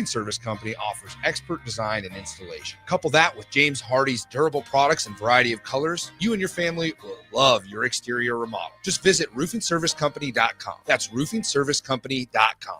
Roofing Service Company offers expert design and installation. Couple that with James Hardy's durable products and variety of colors, you and your family will love your exterior remodel. Just visit roofingservicecompany.com. That's roofingservicecompany.com.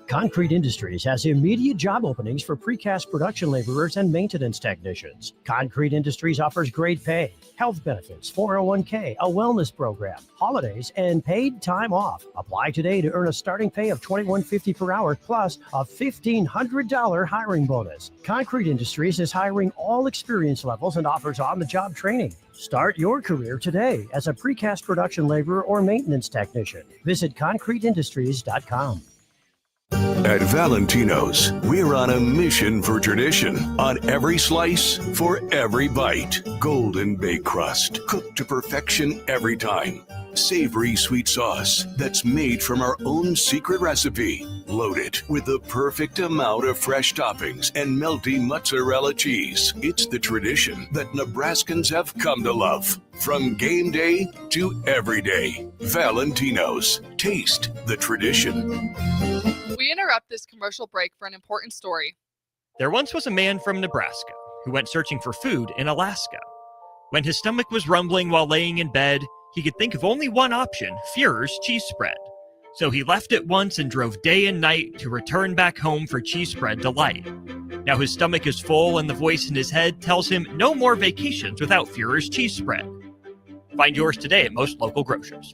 Concrete Industries has immediate job openings for precast production laborers and maintenance technicians. Concrete Industries offers great pay, health benefits, 401k, a wellness program, holidays, and paid time off. Apply today to earn a starting pay of $21.50 per hour plus a $1,500 hiring bonus. Concrete Industries is hiring all experience levels and offers on-the-job training. Start your career today as a precast production laborer or maintenance technician. Visit concreteindustries.com. At Valentino's, we're on a mission for tradition. On every slice, for every bite. Golden baked crust, cooked to perfection every time. Savory sweet sauce that's made from our own secret recipe. Loaded with the perfect amount of fresh toppings and melty mozzarella cheese. It's the tradition that Nebraskans have come to love. From game day to every day. Valentino's. Taste the tradition. We interrupt this commercial break for an important story. There once was a man from Nebraska who went searching for food in Alaska. When his stomach was rumbling while laying in bed, he could think of only one option, Führer's cheese spread. So he left at once and drove day and night to return back home for cheese spread delight. Now his stomach is full and the voice in his head tells him no more vacations without Führer's cheese spread. Find yours today at most local grocers.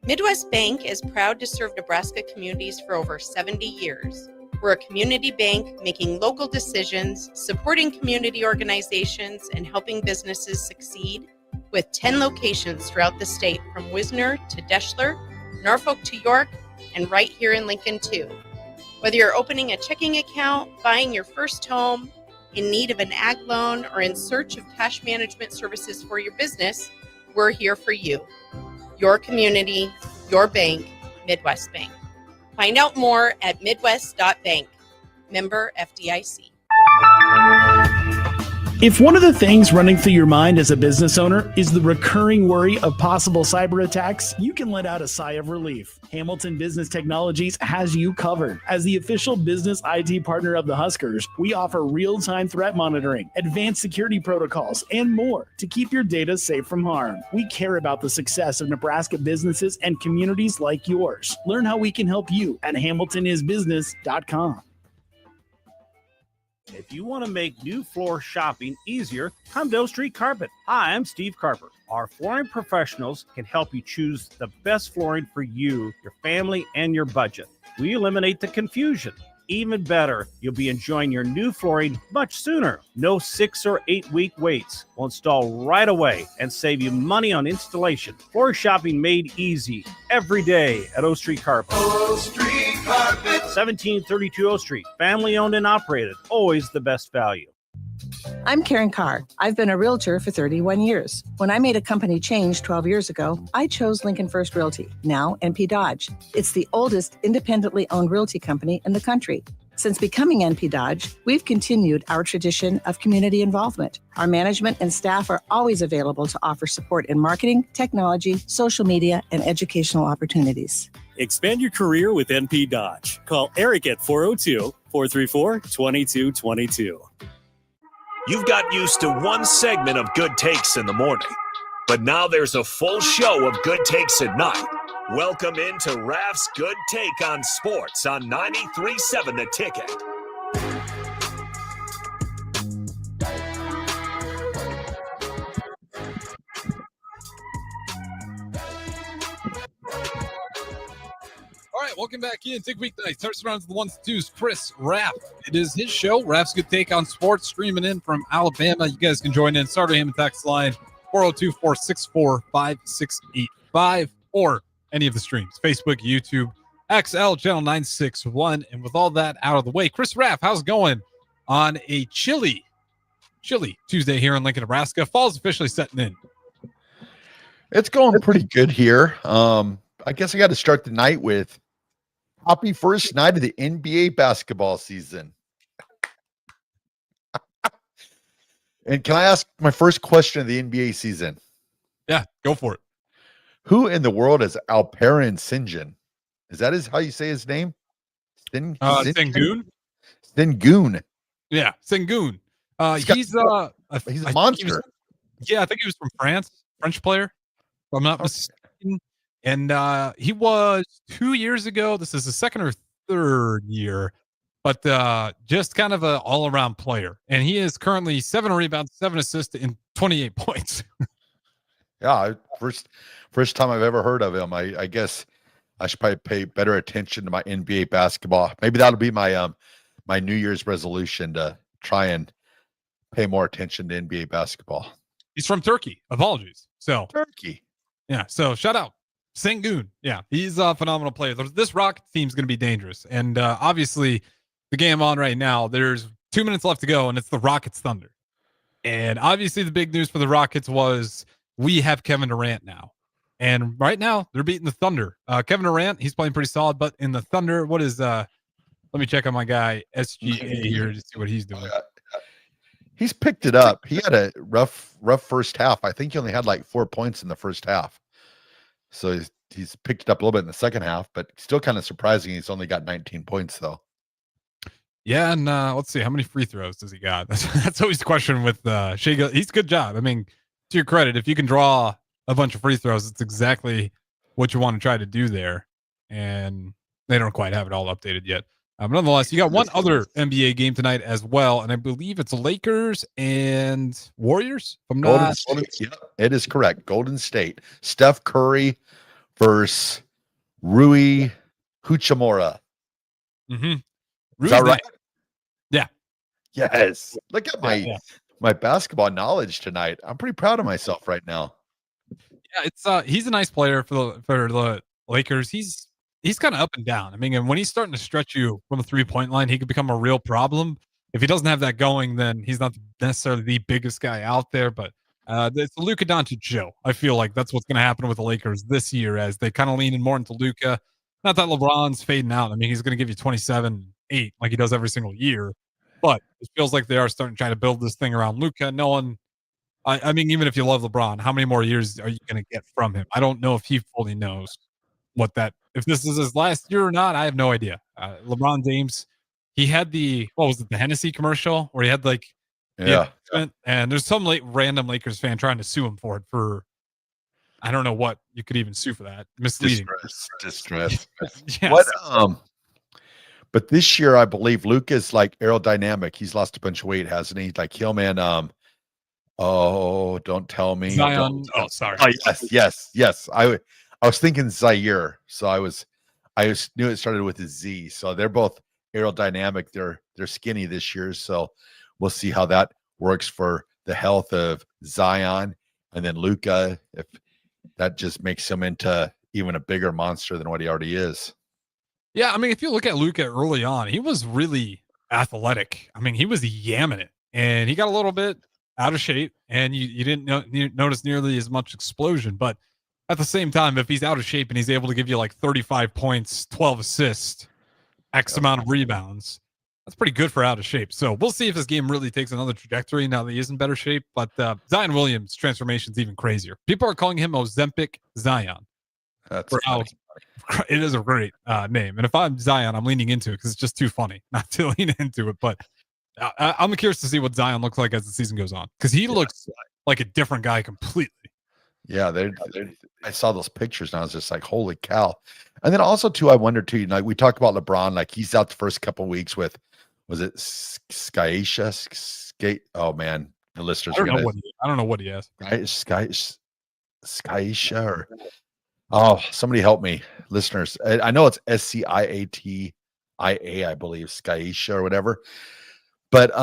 Midwest Bank is proud to serve Nebraska communities for over 70 years. We're a community bank making local decisions, supporting community organizations, and helping businesses succeed with 10 locations throughout the state from Wisner to Deschler, Norfolk to York, and right here in Lincoln too. Whether you're opening a checking account, buying your first home, in need of an ag loan, or in search of cash management services for your business, we're here for you. Your community, your bank, Midwest Bank. Find out more at midwest.bank. Member FDIC. If one of the things running through your mind as a business owner is the recurring worry of possible cyber attacks, you can let out a sigh of relief. Hamilton Business Technologies has you covered. As the official business IT partner of the Huskers, we offer real-time threat monitoring, advanced security protocols, and more to keep your data safe from harm. We care about the success of Nebraska businesses and communities like yours. Learn how we can help you at hamiltonisbusiness.com. If you want to make new floor shopping easier, come to O Street Carpet. Hi, I'm Steve Carper. Our flooring professionals can help you choose the best flooring for you, your family, and your budget. We eliminate the confusion. Even better, you'll be enjoying your new flooring much sooner. No 6 or 8 week waits. We'll install right away and save you money on installation. Floor shopping made easy every day at O Street Carpet. O Street Carpet. 1732 O Street. Family owned and operated. Always the best value. I'm Karen Carr. I've been a realtor for 31 years. When I made a company change 12 years ago, I chose Lincoln First Realty, now NP Dodge. It's the oldest independently owned realty company in the country. Since becoming NP Dodge, we've continued our tradition of community involvement. Our management and staff are always available to offer support in marketing, technology, social media, and educational opportunities. Expand your career with NP Dodge. Call Eric at 402-434-2222. You've got used to one segment of Good Takes in the morning, but now there's a full show of Good Takes at night. Welcome into Raff's Good Take on Sports on 93.7 The Ticket. All right, welcome back in. Take weeknights. Starts around to the ones and twos. Chris Raff. It is his show. Raff's Good Take on Sports, streaming in from Alabama. You guys can join in. Starter him and text line 402-464-5685 or any of the streams. Facebook, YouTube, XL, Channel 961. And with all that out of the way, Chris Raff, how's it going on a chilly Tuesday here in Lincoln, Nebraska? Fall's officially setting in. It's going pretty good here. I guess I got to start the night with happy first night of the NBA basketball season. And can I ask my first question of the NBA season? Yeah, go for it. Who in the world is Alperen Sengun? Is that how you say his name? Sengun. Sengun. Yeah, Sengun. He's a monster. I think he was from France, French player, if I'm not mistaken. And he was 2 years ago. This is the second or third year, but just kind of an all-around player. And he is currently 7 rebounds, 7 assists, and 28 points. Yeah, first time I've ever heard of him. I guess I should probably pay better attention to my NBA basketball. Maybe that'll be my my New Year's resolution to try and pay more attention to NBA basketball. He's from Turkey. Apologies. So Turkey. Yeah. So shout out Sengun. Yeah, he's a phenomenal player. This Rocket team's going to be dangerous, and obviously the game on right now. There's 2 minutes left to go, and it's the Rockets Thunder. And obviously the big news for the Rockets was we have Kevin Durant now. And right now they're beating the Thunder. Kevin Durant, he's playing pretty solid, but in the Thunder, what is let me check on my guy SGA here to see what he's doing. He's picked it up. He had a rough first half. I think he only had like 4 points in the first half. So he's picked it up a little bit in the second half, but still kind of surprising. He's only got 19 points though. Yeah, and let's see, how many free throws does he got? That's always the question with Shea. He's a good job. I mean, to your credit, if you can draw a bunch of free throws, it's exactly what you want to try to do there. And they don't quite have it all updated yet. But nonetheless, you got one other NBA game tonight as well, and I believe it's Lakers and Warriors. Golden State. Yeah, it is correct. Golden State. Steph Curry versus Rui Hachimura. Mm-hmm. Is that right? Yeah. Yes. Look at my basketball knowledge tonight. I'm pretty proud of myself right now. Yeah, it's he's a nice player for the Lakers. He's kind of up and down. I mean, and when he's starting to stretch you from the 3-point line, he could become a real problem. If he doesn't have that going, then he's not necessarily the biggest guy out there. But it's the Luka Doncic show. I feel like that's what's going to happen with the Lakers this year as they kind of lean in more into Luka. Not that LeBron's fading out. I mean, he's going to give you 27-8 like he does every single year. But it feels like they are starting to try to build this thing around Luka. No one, I mean, even if you love LeBron, how many more years are you going to get from him? I don't know if he fully knows if this is his last year or not. I have no idea. LeBron James, he had the Hennessy commercial where he had and there's some random Lakers fan trying to sue him for it for, I don't know what you could even sue for that. Misleading. Distress. Yes. What, but this year, I believe Luka's like aerodynamic. He's lost a bunch of weight, hasn't he? Like him and don't tell me. Zion. Oh, sorry. Oh, yes. I was thinking Zaire, so I knew it started with a Z. So they're both aerodynamic. They're skinny this year, so we'll see how that works for the health of Zion and then Luka. If that just makes him into even a bigger monster than what he already is. Yeah, I mean, if you look at Luka early on, he was really athletic. I mean, he was yamming it, and he got a little bit out of shape, and you didn't notice nearly as much explosion. But at the same time, if he's out of shape and he's able to give you like 35 points, 12 assists, X amount of rebounds, that's pretty good for out of shape. So we'll see if this game really takes another trajectory now that he is in better shape. But Zion Williams' transformation is even crazier. People are calling him Ozempic Zion. It is a great name. And if I'm Zion, I'm leaning into it because it's just too funny not to lean into it. But I'm curious to see what Zion looks like as the season goes on because he looks like a different guy completely. Yeah, I saw those pictures and I was just like, holy cow. And then also, too, I wonder, too, like we talked about LeBron, like he's out the first couple of weeks with, was it Skyisha? Oh, man. The listeners I don't know what he has. Skyisha or... Oh, somebody help me, listeners. I know it's SCIATIA, I believe, Skyisha or whatever. But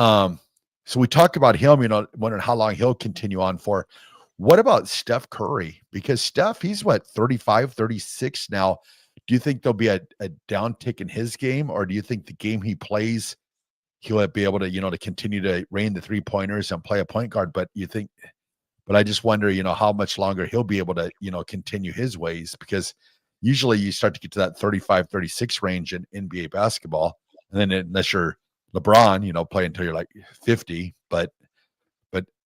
so we talked about him, wondering how long he'll continue on for. What about Steph Curry? Because Steph, he's 35, 36 now. Do you think there'll be a downtick in his game, or do you think the game he plays, he'll be able to, to continue to rain the 3-pointers and play a point guard? But I just wonder, how much longer he'll be able to, continue his ways, because usually you start to get to that 35, 36 range in NBA basketball. And then unless you're LeBron, play until you're like 50, but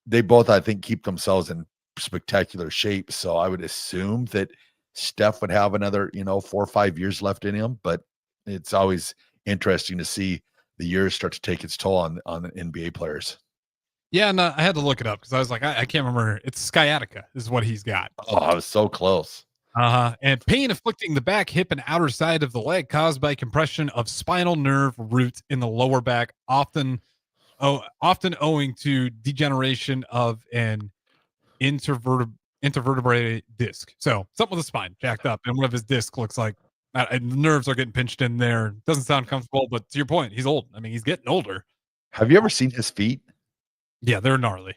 they both, I think, keep themselves in spectacular shape. So I would assume that Steph would have another, 4 or 5 years left in him, but it's always interesting to see the years start to take its toll on the NBA players. Yeah, and I had to look it up because I was like, I can't remember. It's sciatica is what he's got. Oh, I was so close. And pain afflicting the back, hip, and outer side of the leg caused by compression of spinal nerve roots in the lower back, often owing to degeneration of an intervertebrate disc. So something with the spine jacked up, and one of his discs looks like and the nerves are getting pinched in there. Doesn't sound comfortable, but to your point, he's old. I mean, he's getting older. Have you ever seen his feet? Yeah, they're gnarly.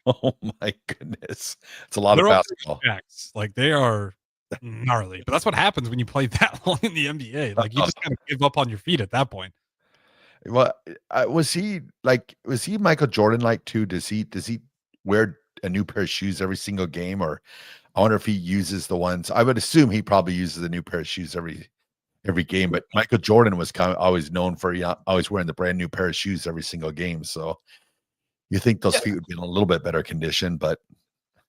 Oh my goodness. It's a lot of basketball. Jacks. Like they are gnarly. But that's what happens when you play that long in the NBA. Like you just kind of give up on your feet at that point. Well, was he Michael Jordan like too? Does he wear a new pair of shoes every single game, or I wonder if he uses the ones? I would assume he probably uses a new pair of shoes every game. But Michael Jordan was kind of always known for always wearing the brand new pair of shoes every single game. So you think those feet would be in a little bit better condition, but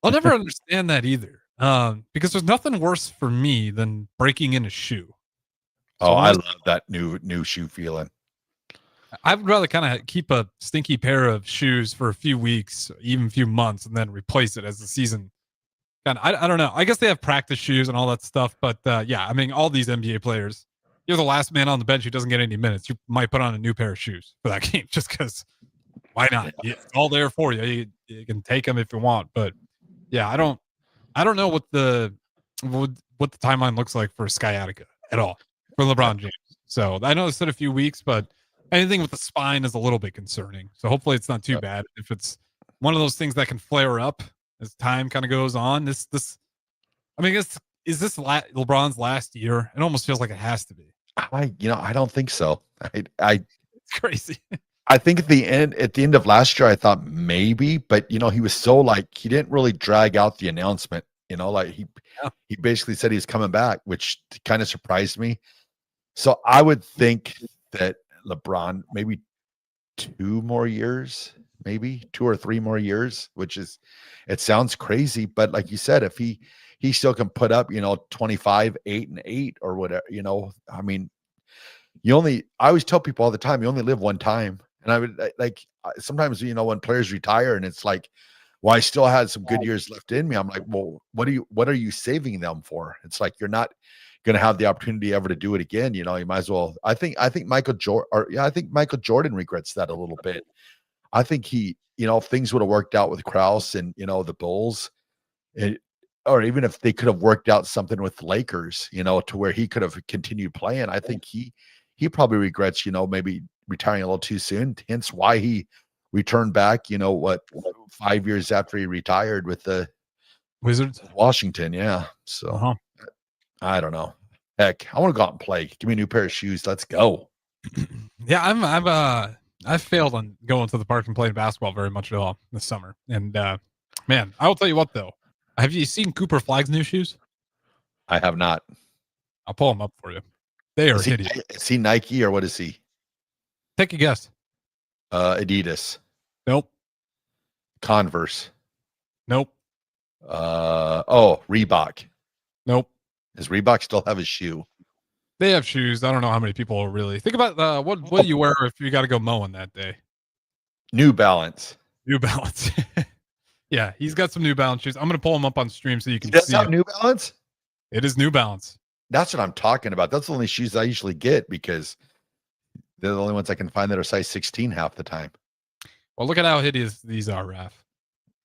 I'll never understand that either. Because there's nothing worse for me than breaking in a shoe. So I love that new shoe feeling. I would rather kind of keep a stinky pair of shoes for a few weeks, even a few months, and then replace it as the season. And I don't know. I guess they have practice shoes and all that stuff, but yeah, I mean, all these NBA players, you're the last man on the bench who doesn't get any minutes. You might put on a new pair of shoes for that game just because. Why not? It's all there for you. You can take them if you want, but yeah, I don't know what the timeline looks like for sciatica at all for LeBron James. So I know it's in a few weeks, but anything with the spine is a little bit concerning. So hopefully it's not too bad. If it's one of those things that can flare up as time kind of goes on, is this LeBron's last year? It almost feels like it has to be. I don't think so. It's crazy. I think at the end of last year, I thought maybe, but he was so he didn't really drag out the announcement. He basically said he's coming back, which kind of surprised me. So I would think that LeBron maybe 2 more years, maybe 2 or 3 more years, it sounds crazy, but like you said, if he still can put up 25, 8 and 8 or whatever, I mean, I always tell people all the time, you only live one time. And I would sometimes, when players retire and it's like, well, I still had some good years left in me. I'm like, well, what are you saving them for? It's like, you're not going to have the opportunity ever to do it again. You might as well. I think Michael Jordan regrets that a little bit. I think if things would have worked out with Krause and, the Bulls, or even if they could have worked out something with the Lakers, to where he could have continued playing, I think he probably regrets, maybe retiring a little too soon. Hence why he returned back, 5 years after he retired with the Wizards, Washington. Yeah. So I don't know. Heck, I want to go out and play. Give me a new pair of shoes. Let's go. Yeah, I've failed on going to the park and playing basketball very much at all this summer. And man, I will tell you what though. Have you seen Cooper Flagg's new shoes? I have not. I'll pull them up for you. They are hideous. Is he Nike or what is he? Take a guess. Adidas. Nope. Converse. Nope. Reebok. Nope. Does Reebok still have a shoe? They have shoes. I don't know how many people really think about what do you wear if you got to go mowing that day? New Balance. New Balance. Yeah, he's got some New Balance shoes. I'm going to pull them up on stream so you can see. Have New Balance? It is New Balance. That's what I'm talking about. That's the only shoes I usually get because they're the only ones I can find that are size 16 half the time. Well, look at how hideous these are, Raff.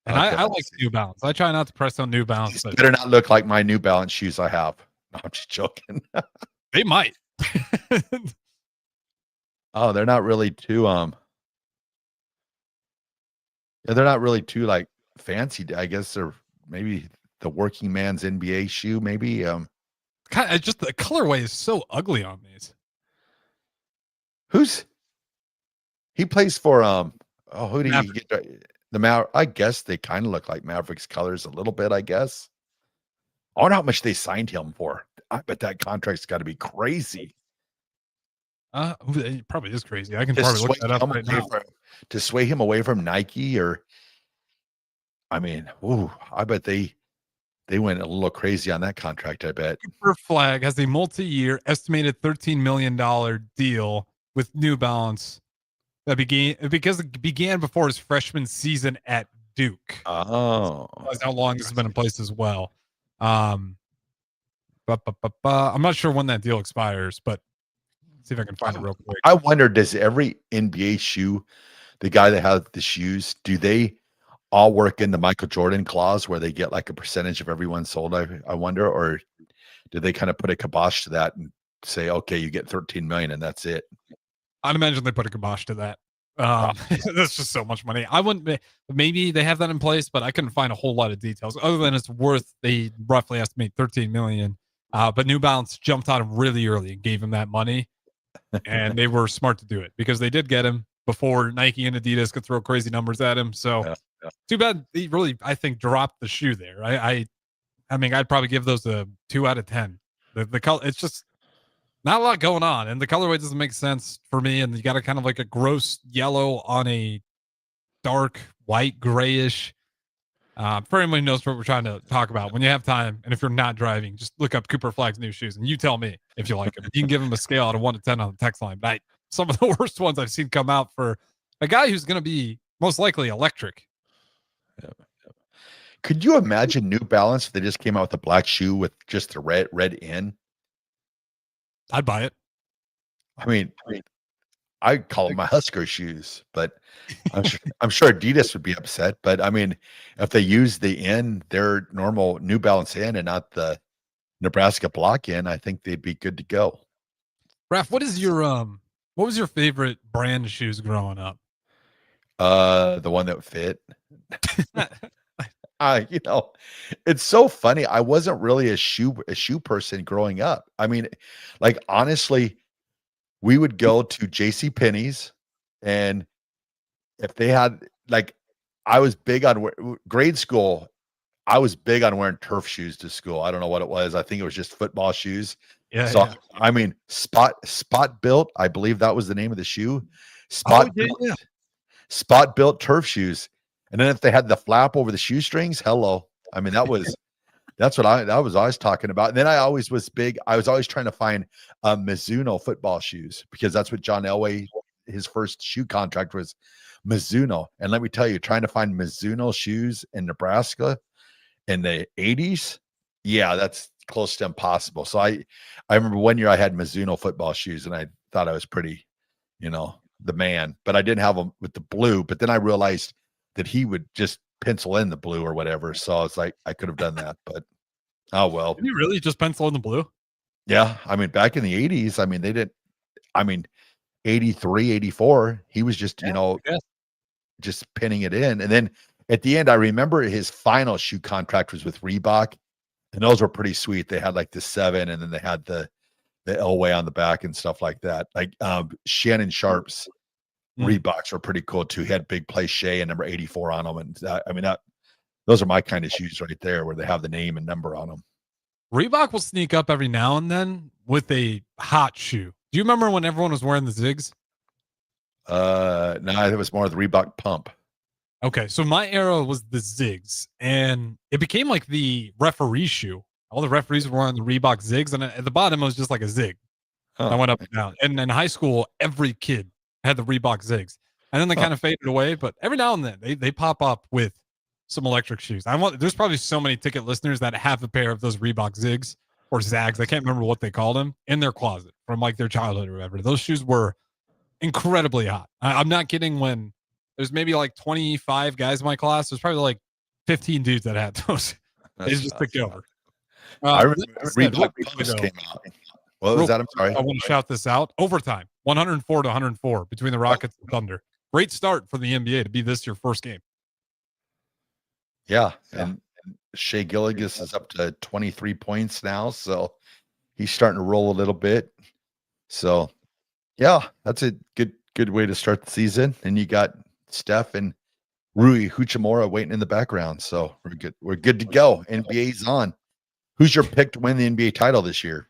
And I like New Balance. I try not to press on New Balance. But better not look like my New Balance shoes I have. No, I'm just joking. They might. Oh, they're not really too they're not really too fancy. I guess they're maybe the working man's NBA shoe, maybe. Kind of just the colorway is so ugly on these. He plays for who did he get the I guess they kind of look like Mavericks colors a little bit, I guess. I wonder how much they signed him for. I bet that contract's got to be crazy. It probably is crazy. I can probably look that up right now. To sway him away from Nike, or I mean, I bet they they went a little crazy on that contract, I bet. Cooper Flag has a multi-year estimated $13 million deal with New Balance that began before his freshman season at Duke. Oh, That's how long this has been in place as well. I'm not sure when that deal expires, but see if I can find it real quick. I wonder, does every NBA shoe, the guy that has the shoes, do they all work in the Michael Jordan clause where they get like a percentage of everyone sold? I wonder, or did they kind of put a kibosh to that and say, okay, you get 13 million and that's it? I'd imagine they put a kibosh to that. That's just so much money. I wouldn't. Maybe they have that in place, but I couldn't find a whole lot of details other than it's worth. They roughly estimate 13 million. But New Balance jumped on him really early and gave him that money, and they were smart to do it because they did get him before Nike and Adidas could throw crazy numbers at him. So too bad he really, I think, dropped the shoe there. I mean, I'd probably give those a 2 out of 10. The color, it's just not a lot going on, and the colorway doesn't make sense for me. And you got a kind of like a gross yellow on a dark white grayish. For anyone who knows what we're trying to talk about, when you have time and if you're not driving, just look up Cooper Flag's new shoes and you tell me if you like them. You can give them a scale out of 1 to 10 on the text line. But some of the worst ones I've seen come out for a guy who's going to be most likely electric. Could you imagine New Balance if they just came out with a black shoe with just the red in? I'd buy it. I mean, I'd call them my Husker shoes, but I'm sure Adidas would be upset. But I mean, if they use the in, their normal New Balance in and not the Nebraska block in, I think they'd be good to go. Raff, what was your favorite brand of shoes growing up? The one that fit. It's so funny. I wasn't really a shoe person growing up. I mean, like honestly, we would go to J.C. Penney's, and if they had like, I was big on grade school. I was big on wearing turf shoes to school. I don't know what it was. I think it was just football shoes. Yeah. So I mean, spot built. I believe that was the name of the shoe. Spot built turf shoes. And then if they had the flap over the shoestrings, hello. I mean, that's what I was always talking about. And then I always was trying to find Mizuno football shoes because that's what John Elway, his first shoe contract was Mizuno. And let me tell you, trying to find Mizuno shoes in Nebraska in the 80s, yeah, that's close to impossible. So I remember one year I had Mizuno football shoes and I thought I was pretty, the man, but I didn't have them with the blue. But then I realized that he would just pencil in the blue or whatever. So it's like, I could have done that, but oh, well. Did you really just pencil in the blue? Yeah. I mean, back in the 80s, I mean, 83, 84, he was just, just pinning it in. And then at the end, I remember his final shoe contract was with Reebok, and those were pretty sweet. They had like the 7, and then they had the Elway on the back and stuff like that. Like Shannon Sharp's Reeboks were pretty cool too. He had big play Shea and number 84 on them. And those are my kind of shoes right there where they have the name and number on them. Reebok will sneak up every now and then with a hot shoe. Do you remember when everyone was wearing the Zigs? No, it was more the Reebok Pump. Okay, so my era was the Zigs, and it became like the referee shoe. All the referees were wearing the Reebok Zigs, and at the bottom it was just like a Zig. I went up and down. And in high school, every kid had the Reebok Zigs, and then they kind of faded away. But every now and then, they pop up with some electric shoes. There's probably so many ticket listeners that have a pair of those Reebok Zigs or Zags. I can't remember what they called them in their closet from like their childhood or whatever. Those shoes were incredibly hot. I'm not kidding. When there's maybe like 25 guys in my class, there's probably like 15 dudes that had those. They just took over. I remember Reebok Pumps came out. What was that? I'm sorry. I want to shout this out. Overtime, 104 to 104 between the Rockets and Thunder. Great start for the NBA to be this your first game. Yeah. And Shea Gilgeous is up to 23 points now. So he's starting to roll a little bit. So yeah, that's a good way to start the season. And you got Steph and Rui Hachimura waiting in the background. So we're good to go. NBA's on. Who's your pick to win the NBA title this year?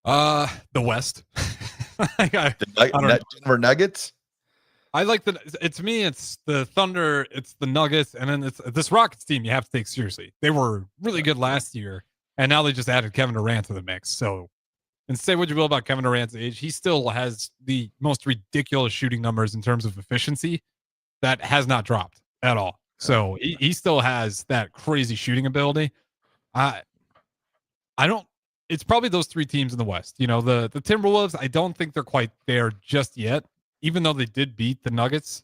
The West. Denver Nuggets. To me, it's the Thunder, it's the Nuggets, and then it's this Rockets team you have to take seriously. They were really good last year, and now they just added Kevin Durant to the mix. So, and say what you will about Kevin Durant's age, he still has the most ridiculous shooting numbers in terms of efficiency that has not dropped at all. So he still has that crazy shooting ability. I don't. It's probably those three teams in the West. You know, the Timberwolves, I don't think they're quite there just yet. Even though they did beat the Nuggets,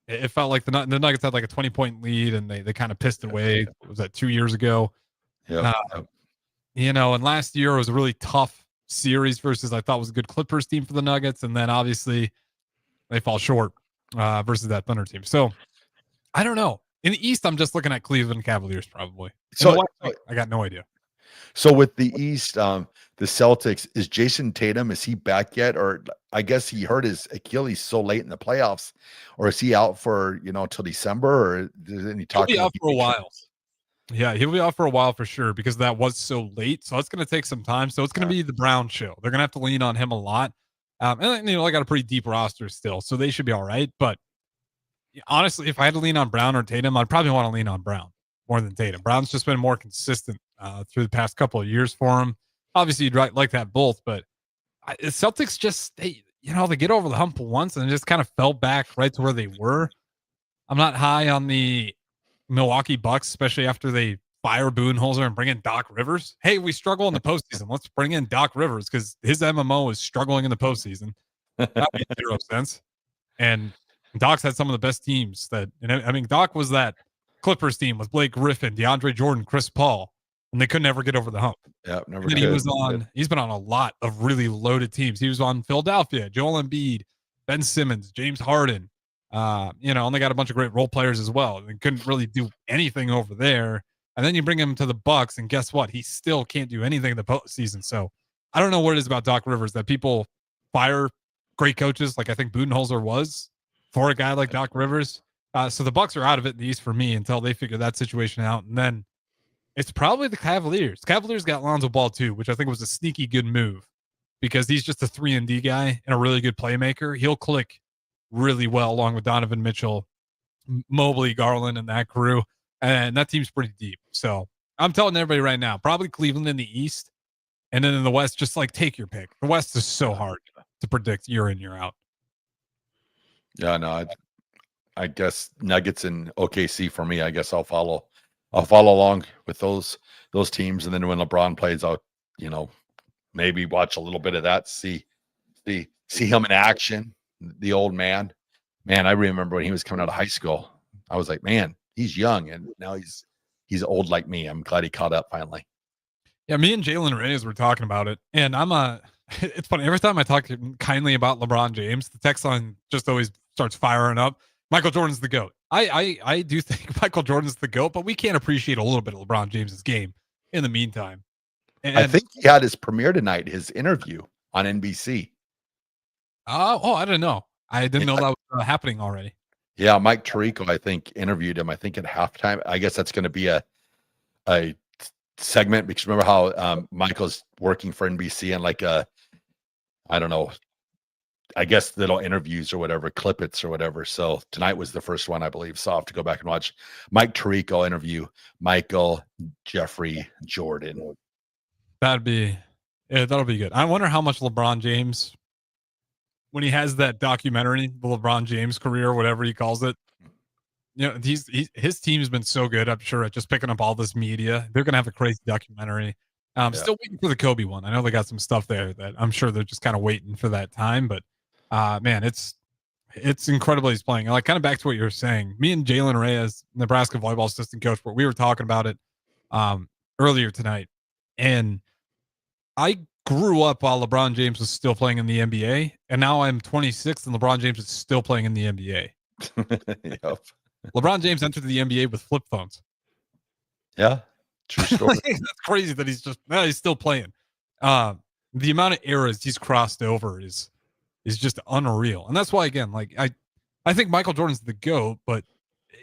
it felt like the Nuggets had like a 20-point lead and they kind of pissed it away. Was that 2 years ago? Yeah. You know, and last year was a really tough series versus I thought was a good Clippers team for the Nuggets. And then obviously they fall short versus that Thunder team. So I don't know. In the East, I'm just looking at Cleveland Cavaliers probably. So I got no idea. So with the East, the Celtics, is Jason Tatum, is he back yet? Or I guess he hurt his Achilles so late in the playoffs, or is he out for, till December, or is any talk? He'll be out for a while. Yeah, he'll be out for a while for sure because that was so late. So it's going to take some time. So it's going to be the Brown show. They're going to have to lean on him a lot. And they got a pretty deep roster still, so they should be all right. But honestly, if I had to lean on Brown or Tatum, I'd probably want to lean on Brown more than Tatum. Brown's just been more consistent through the past couple of years for him. Obviously, you'd like to have both, but the Celtics just, they get over the hump once and just kind of fell back right to where they were. I'm not high on the Milwaukee Bucks, especially after they fire Budenholzer and bring in Doc Rivers. Hey, we struggle in the postseason. Let's bring in Doc Rivers because his MMO is struggling in the postseason. That makes zero sense. And Doc's had some of the best teams Doc was that Clippers team with Blake Griffin, DeAndre Jordan, Chris Paul, and they could never get over the hump. Yeah, never. He's been on a lot of really loaded teams. He was on Philadelphia, Joel Embiid, Ben Simmons, James Harden. And they got a bunch of great role players as well. They couldn't really do anything over there. And then you bring him to the Bucks, and guess what? He still can't do anything in the postseason. So I don't know what it is about Doc Rivers that people fire great coaches like I think Budenholzer was for a guy like Doc Rivers. So the Bucks are out of it in the East for me until they figure that situation out. And then it's probably the Cavaliers. Cavaliers got Lonzo Ball too, which I think was a sneaky good move because he's just a 3-and-D guy and a really good playmaker. He'll click really well along with Donovan Mitchell, Mobley, Garland, and that crew. And that team's pretty deep. So I'm telling everybody right now, probably Cleveland in the East. And then in the West, just take your pick. The West is so hard to predict year in, year out. Yeah, no, I guess Nuggets and OKC for me. I guess I'll follow along with those teams. And then when LeBron plays, I'll, maybe watch a little bit of that, see him in action. The old man, I remember when he was coming out of high school, I was like, man, he's young, and now he's old like me. I'm glad he caught up finally. Yeah, me and Jalen Reyes were talking about it, and it's funny. Every time I talk kindly about LeBron James, the text line just always starts firing up. Michael Jordan's the GOAT. I do think Michael Jordan's the GOAT, but we can't appreciate a little bit of LeBron James's game in the meantime. And I think he had his premiere tonight, his interview on NBC. I didn't know. I didn't know that was happening already. Yeah, Mike Tirico, I think, interviewed him. I think at halftime. I guess that's going to be a segment because remember how Michael's working for NBC and I don't know, I guess little interviews or whatever, clippets or whatever. So tonight was the first one, I believe. So I'll have to go back and watch Mike Tirico interview Michael, Jeffrey, Jordan. That'll be good. I wonder how much LeBron James, when he has that documentary, the LeBron James career, whatever he calls it, his team's been so good, I'm sure, at just picking up all this media. They're going to have a crazy documentary. Still waiting for the Kobe one. I know they got some stuff there that I'm sure they're just kind of waiting for that time. But, man, it's incredible he's playing. Kind of back to what you were saying. Me and Jalen Reyes, Nebraska volleyball assistant coach, we were talking about it earlier tonight. And I grew up while LeBron James was still playing in the NBA, and now I'm 26 and LeBron James is still playing in the NBA. Yep. LeBron James entered the NBA with flip phones. Yeah, true story. That's crazy that he's still playing. The amount of eras he's crossed over is just unreal, and that's why again, I think Michael Jordan's the GOAT, but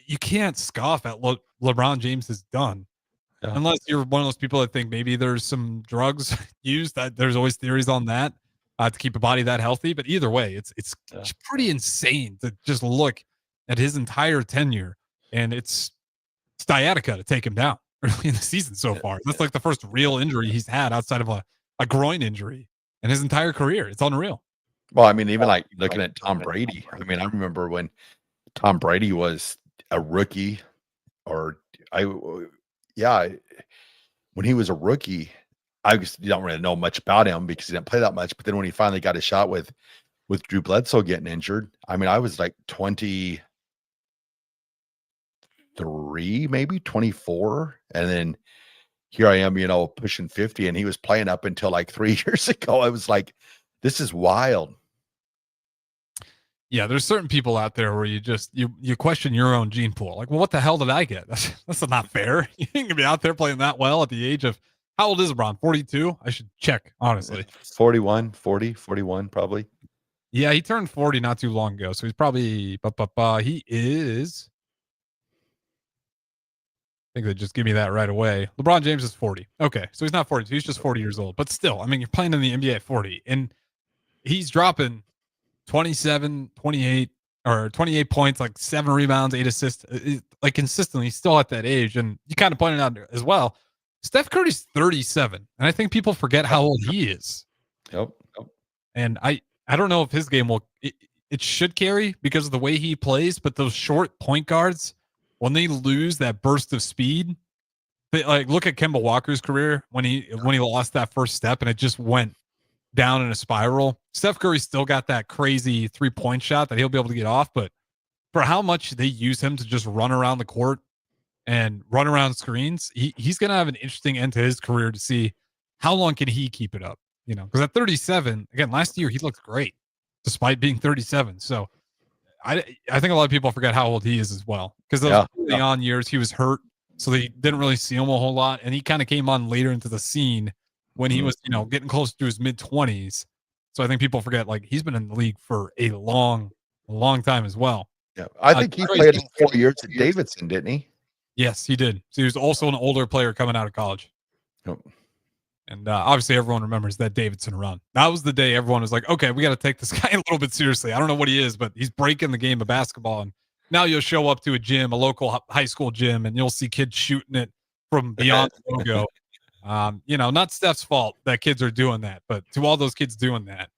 you can't scoff at what LeBron James has done. Yeah. Unless you're one of those people that think maybe there's some drugs used. That there's always theories on that. to keep a body that healthy. But either way, it's pretty insane to just look at his entire tenure, and it's sciatica to take him down early in the season so far. That's like the first real injury he's had outside of a groin injury in his entire career. It's unreal. Well, I mean, even like looking at Tom Brady. I mean, I remember when Tom Brady was a rookie, when he was a rookie, I just don't really know much about him because he didn't play that much. But then when he finally got a shot with Drew Bledsoe getting injured, I mean, I was like 23, maybe 24. And then here I am, pushing 50, and he was playing up until like 3 years ago. I was like, this is wild. Yeah, there's certain people out there where you question your own gene pool. Like, well, what the hell did I get? That's not fair. You ain't gonna be out there playing that well at the age of, how old is LeBron? 42? I should check, honestly. 41 probably. Yeah, he turned 40 not too long ago, so he's probably he is. I think they just give me that right away. LeBron James is 40. Okay, so he's not 42. He's just 40 years old. But still, I mean, you're playing in the NBA at 40, and he's dropping 27, 28, or 28 points, like 7 rebounds, 8 assists, like consistently. He's still at that age, and you kind of pointed out as well, Steph Curry's 37, and I think people forget how old he is. Yep. And I don't know if his game will. It should carry because of the way he plays, but those short point guards, when they lose that burst of speed, like look at Kemba Walker's career when he lost that first step and it just went down in a spiral. Steph Curry still got that crazy 3-point shot that he'll be able to get off, but for how much they use him to just run around the court and run around screens, he's going to have an interesting end to his career to see how long can he keep it up, because at 37, again, last year he looked great despite being 37. So I think a lot of people forget how old he is as well, because those early on years he was hurt, so they didn't really see him a whole lot, and he kind of came on later into the scene when he was, getting close to his mid-20s. So I think people forget, like, he's been in the league for a long time as well. Yeah, I think he played 4 years at Davidson, didn't he? Yes, he did. So he was also an older player coming out of college. Yep. And obviously everyone remembers that Davidson run. That was the day everyone was like, okay, we got to take this guy a little bit seriously. I don't know what he is, but he's breaking the game of basketball. And now you'll show up to a local high school gym, and you'll see kids shooting it from beyond the logo. Not Steph's fault that kids are doing that, but to all those kids doing that,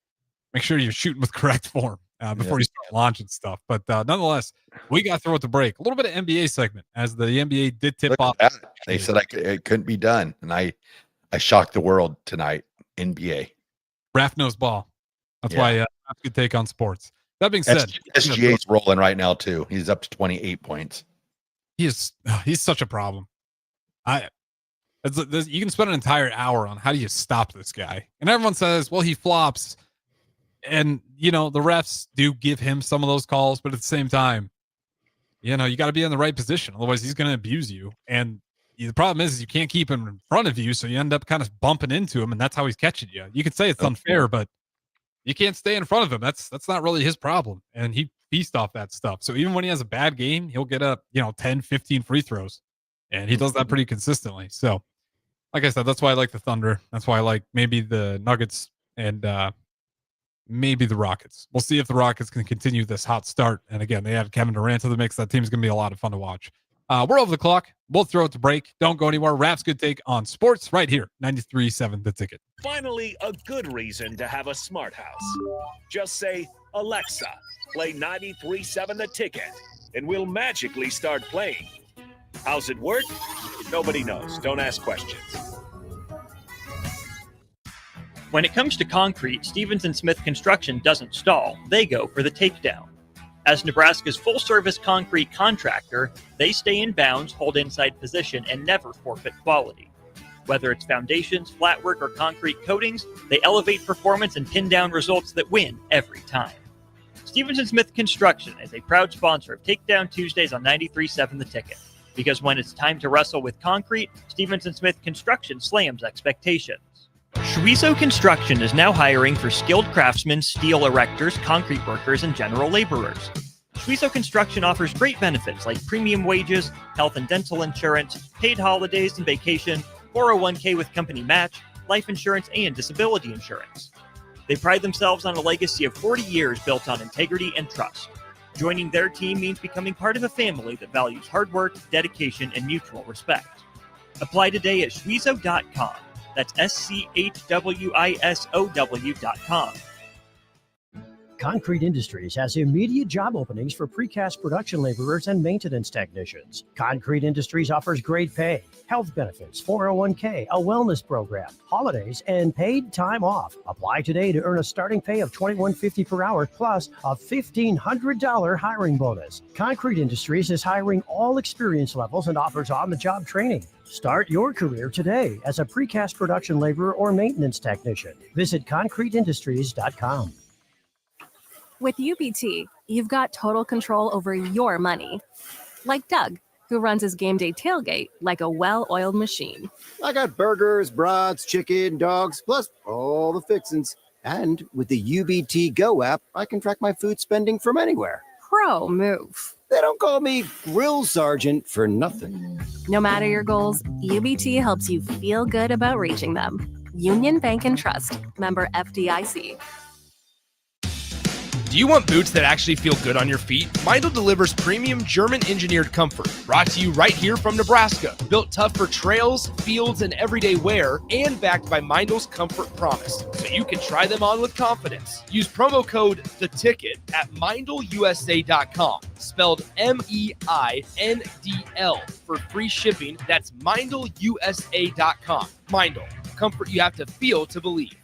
make sure you're shooting with correct form before you start launching stuff. But nonetheless, we got through at the break. A little bit of NBA segment as the NBA did tip off. They said it couldn't be done, and I shocked the world tonight. NBA. Raff knows ball. That's why Raff could take on sports. That being said, SGA's rolling right now too. He's up to 28 points. He's such a problem. You can spend an entire hour on how do you stop this guy, and everyone says, well, he flops, and the refs do give him some of those calls, but at the same time, you got to be in the right position, otherwise he's going to abuse you. And the problem is you can't keep him in front of you, so you end up kind of bumping into him, and that's how he's catching you. You could say it's unfair, but you can't stay in front of him. That's not really his problem, and he feasts off that stuff. So even when he has a bad game, he'll get up 10, 15 free throws, and he does that pretty consistently. So like I said, that's why I like the Thunder. That's why I like maybe the Nuggets and maybe the Rockets. We'll see if the Rockets can continue this hot start. And again, they add Kevin Durant to the mix. That team's going to be a lot of fun to watch. We're over the clock. We'll throw it to break. Don't go anywhere. Raff's Good Take on sports right here. 93.7 The Ticket. Finally, a good reason to have a smart house. Just say, Alexa, play 93.7 The Ticket, and we'll magically start playing. How's it work? Nobody knows. Don't ask questions. When it comes to concrete, Stevens & Smith Construction doesn't stall. They go for the takedown. As Nebraska's full-service concrete contractor, they stay in bounds, hold inside position, and never forfeit quality. Whether it's foundations, flatwork, or concrete coatings, they elevate performance and pin down results that win every time. Stevens & Smith Construction is a proud sponsor of Takedown Tuesdays on 93.7 The Ticket. Because when it's time to wrestle with concrete, Stevens & Smith Construction slams expectations. Schwizo Construction is now hiring for skilled craftsmen, steel erectors, concrete workers, and general laborers. Schwizo Construction offers great benefits like premium wages, health and dental insurance, paid holidays and vacation, 401k with company match, life insurance, and disability insurance. They pride themselves on a legacy of 40 years built on integrity and trust. Joining their team means becoming part of a family that values hard work, dedication, and mutual respect. Apply today at Schwizow.com. That's SCHWISOW.com. Concrete Industries has immediate job openings for precast production laborers and maintenance technicians. Concrete Industries offers great pay, health benefits, 401k, a wellness program, holidays, and paid time off. Apply today to earn a starting pay of $21.50 per hour plus a $1,500 hiring bonus. Concrete Industries is hiring all experience levels and offers on-the-job training. Start your career today as a precast production laborer or maintenance technician. Visit concreteindustries.com. With UBT, you've got total control over your money. Like Doug, who runs his game day tailgate like a well-oiled machine. I got burgers, brats, chicken, dogs, plus all the fixins. And with the UBT Go app, I can track my food spending from anywhere. Pro move. They don't call me Grill Sergeant for nothing. No matter your goals, UBT helps you feel good about reaching them. Union Bank and Trust. Member FDIC. Do you want boots that actually feel good on your feet? Meindl delivers premium German-engineered comfort, brought to you right here from Nebraska. Built tough for trails, fields, and everyday wear, and backed by Meindl's Comfort Promise, so you can try them on with confidence. Use promo code THETICKET at MeindlUSA.com, spelled MEINDL, for free shipping. That's MeindlUSA.com. Meindl, comfort you have to feel to believe.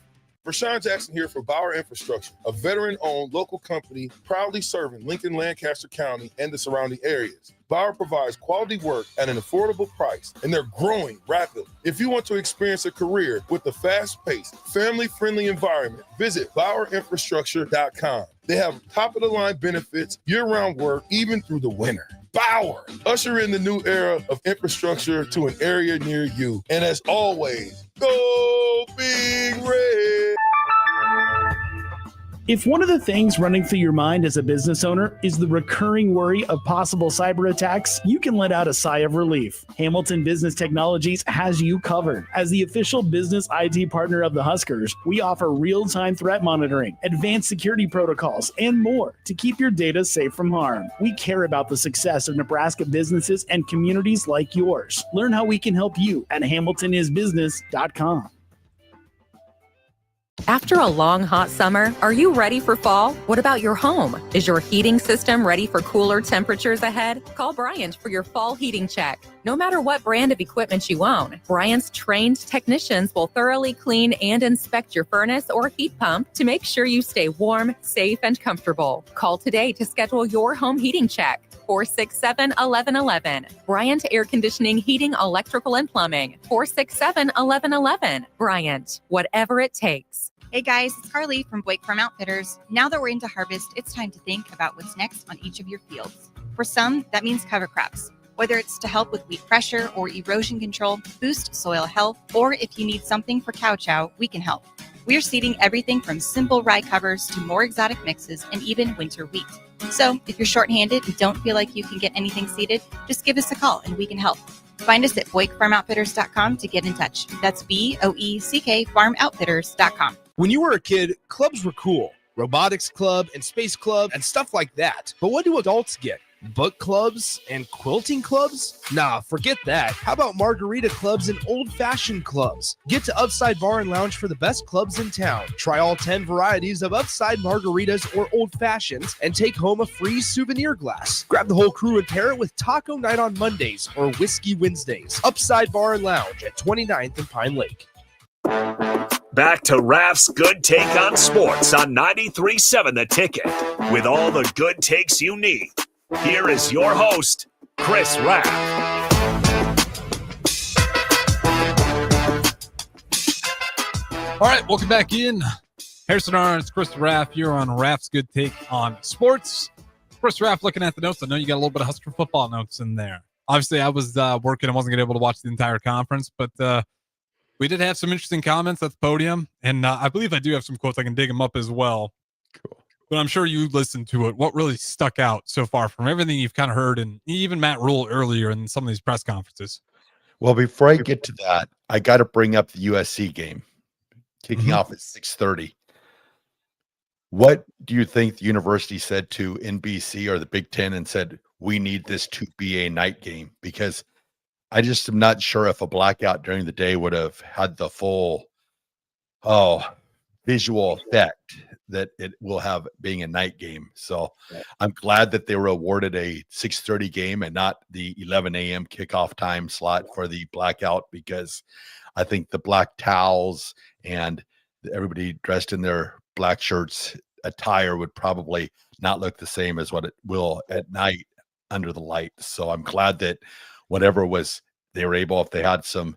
Rashawn Jackson here for Bauer Infrastructure, a veteran-owned local company proudly serving Lincoln, Lancaster County, and the surrounding areas. Bauer provides quality work at an affordable price, and they're growing rapidly. If you want to experience a career with a fast-paced, family-friendly environment, visit BauerInfrastructure.com. They have top-of-the-line benefits, year-round work, even through the winter. Bauer, usher in the new era of infrastructure to an area near you. And as always, go Big Red. If one of the things running through your mind as a business owner is the recurring worry of possible cyber attacks, you can let out a sigh of relief. Hamilton Business Technologies has you covered. As the official business IT partner of the Huskers, we offer real-time threat monitoring, advanced security protocols, and more to keep your data safe from harm. We care about the success of Nebraska businesses and communities like yours. Learn how we can help you at HamiltonIsBusiness.com. After a long, hot summer, are you ready for fall? What about your home? Is your heating system ready for cooler temperatures ahead? Call Bryant for your fall heating check. No matter what brand of equipment you own, Bryant's trained technicians will thoroughly clean and inspect your furnace or heat pump to make sure you stay warm, safe, and comfortable. Call today to schedule your home heating check. 467-1111. Bryant Air Conditioning, Heating, Electrical, and Plumbing. 467-1111. Bryant, whatever it takes. Hey guys, it's Carly from Blake Farm Outfitters. Now that we're into harvest, it's time to think about what's next on each of your fields. For some, that means cover crops. Whether it's to help with weed pressure or erosion control, boost soil health, or if you need something for cow chow, we can help. We're seeding everything from simple rye covers to more exotic mixes and even winter wheat. So if you're shorthanded and don't feel like you can get anything seeded, just give us a call and we can help. Find us at BoykeFarmOutfitters.com to get in touch. That's BOECK FarmOutfitters.com. When you were a kid, clubs were cool. Robotics club and space club and stuff like that. But what do adults get? Book clubs and quilting clubs? Nah, forget that. How about margarita clubs and old-fashioned clubs? Get to Upside Bar and Lounge for the best clubs in town. Try all 10 varieties of Upside margaritas or old fashions and take home a free souvenir glass. Grab the whole crew and pair it with taco night on Mondays or whiskey Wednesdays. Upside Bar and Lounge at 29th and Pine Lake. Back to Raff's Good Take on Sports on 93.7 The Ticket. With all the good takes you need. Here is your host, Chris Raff. All right, welcome back in. Harrison Arns, Chris Raff here on Raff's Good Take on Sports. Chris Raff looking at the notes. I know you got a little bit of Husker football notes in there. Obviously, I was working. I wasn't able to watch the entire conference, but we did have some interesting comments at the podium, and I believe I do have some quotes. I can dig them up as well. Cool. But I'm sure you listened to it. What really stuck out so far from everything you've kind of heard, and even Matt Rule earlier in some of these press conferences? Well, before I get to that, I got to bring up the USC game kicking off at 6:30. What do you think the university said to NBC or the Big Ten and said, we need this to be a night game? Because I just am not sure if a blackout during the day would have had the full visual effect that it will have being a night game. So I'm glad that they were awarded a 6:30 game and not the 11 a.m. kickoff time slot for the blackout, because I think the black towels and everybody dressed in their black shirts attire would probably not look the same as what it will at night under the light. So I'm glad that whatever was, they were able, if they had some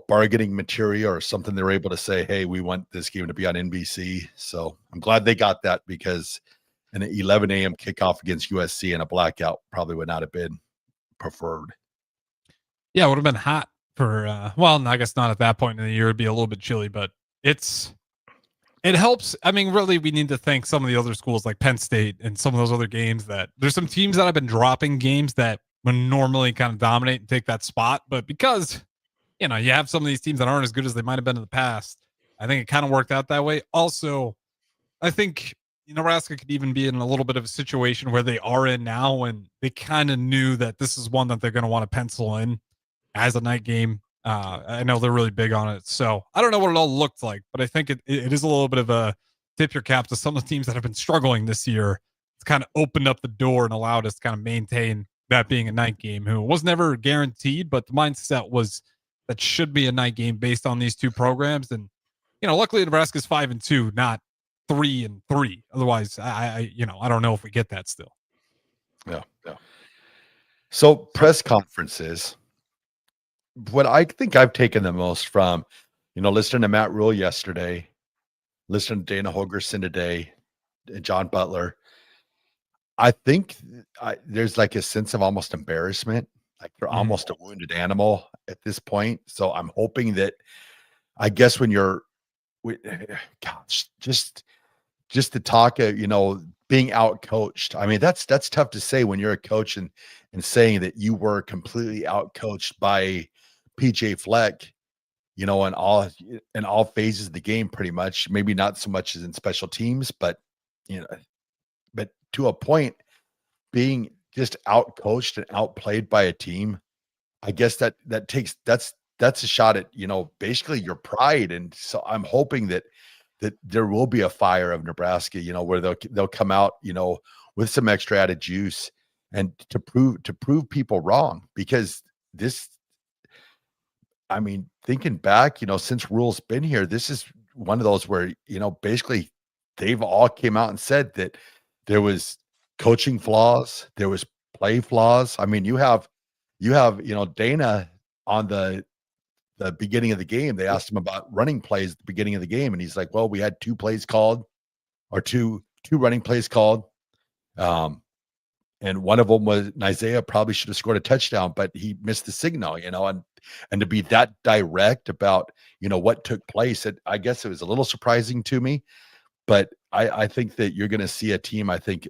bargaining material or something, they were able to say, hey, we want this game to be on NBC. So I'm glad they got that, because an 11 a.m. kickoff against USC and a blackout probably would not have been preferred. Yeah, it would have been hot for, well, I guess not at that point in the year. It'd be a little bit chilly, but it helps. I mean, really, we need to thank some of the other schools like Penn State and some of those other games that there's some teams that have been dropping games that would normally kind of dominate and take that spot. But because, you know, you have some of these teams that aren't as good as they might have been in the past, I think it kind of worked out that way. Also, I think Nebraska could even be in a little bit of a situation where they are in now, and they kind of knew that this is one that they're going to want to pencil in as a night game. I know they're really big on it. So I don't know what it all looked like, but I think it is a little bit of a tip your cap to some of the teams that have been struggling this year. It's kind of opened up the door and allowed us to kind of maintain that being a night game, who was never guaranteed, but the mindset was that should be a night game based on these two programs. And, luckily Nebraska's 5-2, not 3-3. Otherwise, I don't know if we get that still. Yeah. So press conferences, what I think I've taken the most from, listening to Matt Rule yesterday, listening to Dana Holgerson today, and John Butler, I think there's like a sense of almost embarrassment. Like they're almost a wounded animal at this point. So I'm hoping that, I guess when you're, gosh, just to talk, being out coached. I mean, that's tough to say when you're a coach and saying that you were completely out coached by PJ Fleck, in all phases of the game, pretty much. Maybe not so much as in special teams, but but to a point, being just out coached and outplayed by a team, I guess that's a shot at, basically your pride. And so I'm hoping that there will be a fire of Nebraska, where they'll come out, with some extra added juice and to prove people wrong, because this, I mean, thinking back, since Rule's been here, this is one of those where, basically they've all came out and said that there was coaching flaws, there was play flaws. I mean, you have, Dana on the beginning of the game, they asked him about running plays at the beginning of the game. And he's like, well, we had two running plays called. And one of them was Isaiah probably should have scored a touchdown, but he missed the signal, and to be that direct about, what took place, I guess it was a little surprising to me, but I think that you're going to see a team, I think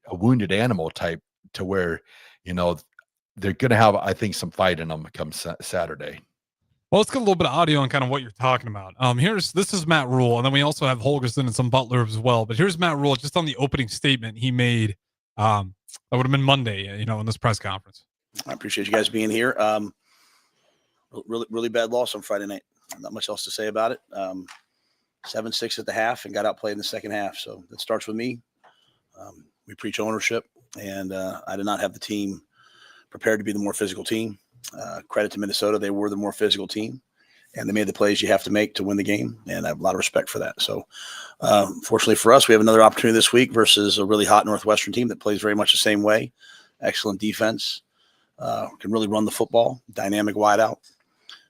a wounded animal type, to where, they're going to have, I think, some fight in them come Saturday. Well, let's get a little bit of audio on kind of what you're talking about. This is Matt Rule, and then we also have Holgerson and some Butler as well. But here's Matt Rule just on the opening statement he made. That would have been Monday, in this press conference. I appreciate you guys being here. Really, really bad loss on Friday night. Not much else to say about it. 7-6 at the half and got outplayed in the second half. So that starts with me. We preach ownership, and I did not have the team prepared to be the more physical team. Credit to Minnesota. They were the more physical team, and they made the plays you have to make to win the game. And I have a lot of respect for that. So fortunately for us, we have another opportunity this week versus a really hot Northwestern team that plays very much the same way. Excellent defense, can really run the football, dynamic wide out.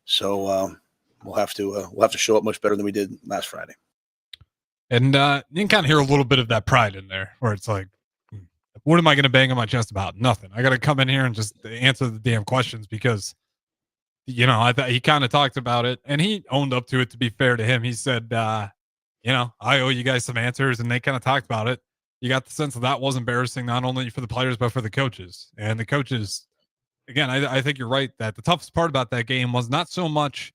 So we'll have to show up much better than we did last Friday. And you can kind of hear a little bit of that pride in there, where it's like, what am I going to bang on my chest about? Nothing. I got to come in here and just answer the damn questions, because, I thought he kind of talked about it and he owned up to it. To be fair to him, he said, I owe you guys some answers, and they kind of talked about it. You got the sense that was embarrassing, not only for the players, but for the coaches. And the coaches, again, I think you're right that the toughest part about that game was not so much